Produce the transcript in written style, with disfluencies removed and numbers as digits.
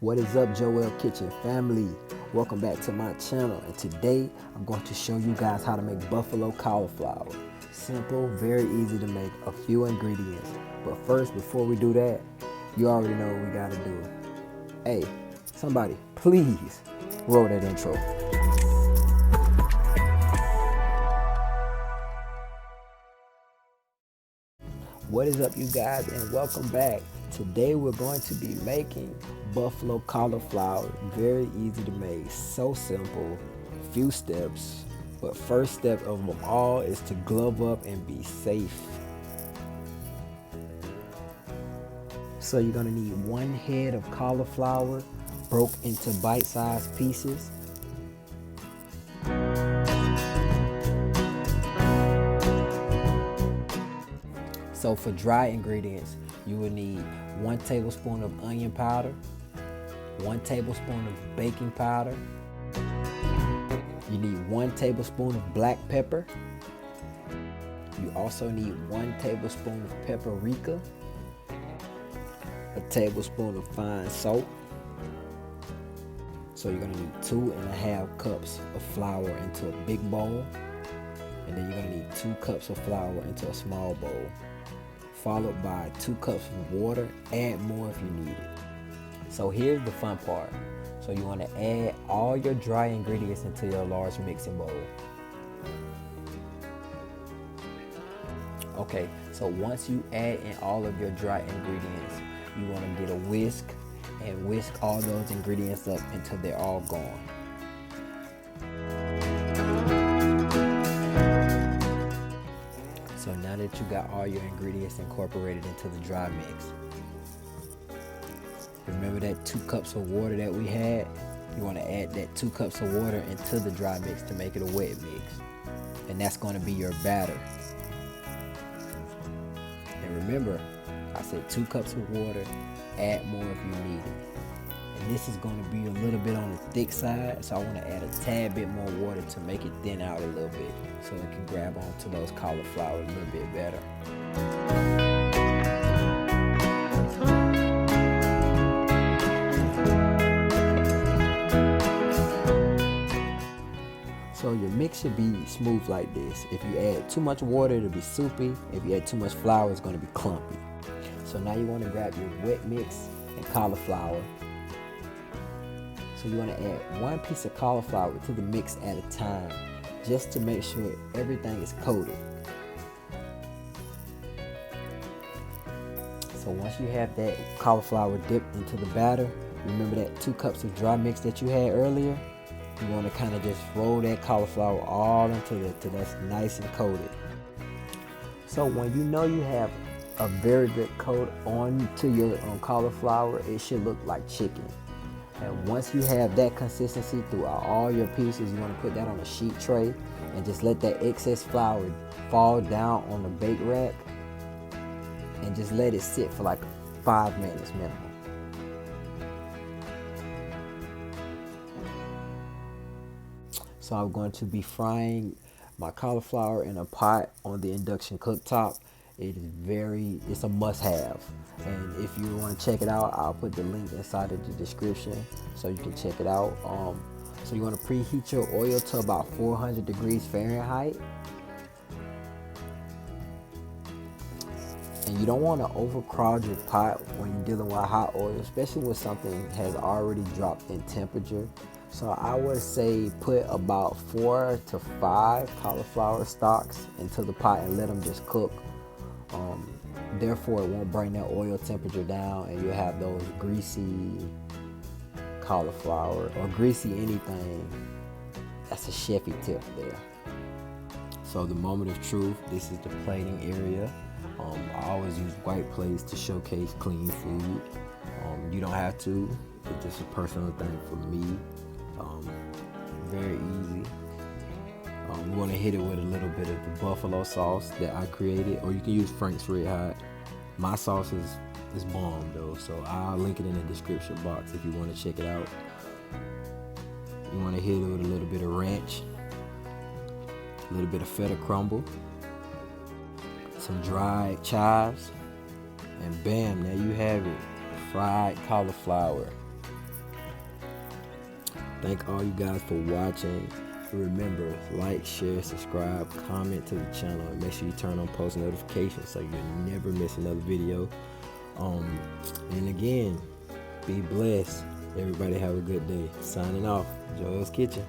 What is up, Joel Kitchen family? Welcome back to my channel, and today I'm going to show you guys how to make buffalo cauliflower. Simple, very easy to make, a few ingredients. But first, before we do that, you already know what we gotta do. Hey, somebody, please roll that intro. What is up, you guys, and welcome back. Today we're going to be making buffalo cauliflower. Very easy to make, so simple, few steps. But first step of them all is to glove up and be safe. So you're gonna need 1 head of cauliflower broke into bite-sized pieces. So for dry ingredients, you will need 1 tablespoon of onion powder, 1 tablespoon of baking powder. You need 1 tablespoon of black pepper. You also need 1 tablespoon of paprika, a tablespoon of fine salt. So you're gonna need 2½ cups of flour into a big bowl, and then you're gonna need 2 cups of flour into a small bowl, followed by 2 cups of water. Add more if you need it. So here's the fun part. So you want to add all your dry ingredients into your large mixing bowl. Okay, so once you add in all of your dry ingredients, you want to get a whisk and whisk all those ingredients up until they're all gone. So now that you got all your ingredients incorporated into the dry mix, remember that 2 cups of water that we had? You want to add that 2 cups of water into the dry mix to make it a wet mix. And that's going to be your batter. And remember, I said 2 cups of water, add more if you need it. And this is going to be a little bit on the thick side, so I want to add a tad bit more water to make it thin out a little bit, so it can grab onto those cauliflower a little bit better. So your mix should be smooth like this. If you add too much water, it'll be soupy. If you add too much flour, it's going to be clumpy. So now you want to grab your wet mix and cauliflower. So you want to add 1 piece of cauliflower to the mix at a time, just to make sure everything is coated. So once you have that cauliflower dipped into the batter, remember that 2 cups of dry mix that you had earlier? You want to kind of just roll that cauliflower all until that's nice and coated. So when you know you have a very good coat onto your cauliflower, it should look like chicken. And once you have that consistency throughout all your pieces, you want to put that on a sheet tray and just let that excess flour fall down on the bake rack and just let it sit for like 5 minutes minimum. So I'm going to be frying my cauliflower in a pot on the induction cooktop. It's a must-have. And if you want to check it out, I'll put the link inside of the description so you can check it out. So you want to preheat your oil to about 400 degrees Fahrenheit. And you don't want to overcrowd your pot when you're dealing with hot oil, especially when something has already dropped in temperature. So I would say put about 4 to 5 cauliflower stalks into the pot and let them just cook. Therefore, it won't bring that oil temperature down, and you'll have those greasy cauliflower or greasy anything. That's a chefy tip there. So the moment of truth, this is the plating area. I always use white plates to showcase clean food. You don't have to. It's just a personal thing for me. Very easy. You want to hit it with a little bit of the buffalo sauce that I created, or you can use Frank's Red Hot. My sauce is bomb though, so I'll link it in the description box if you want to check it out. You want to hit it with a little bit of ranch, a little bit of feta crumble, some dried chives, and bam, there you have it, fried cauliflower. Thank all you guys for watching. Remember, like, share, subscribe, comment to the channel, and make sure you turn on post notifications so you never miss another video. And again, be blessed. Everybody have a good day. Signing off, Joel's Kitchen.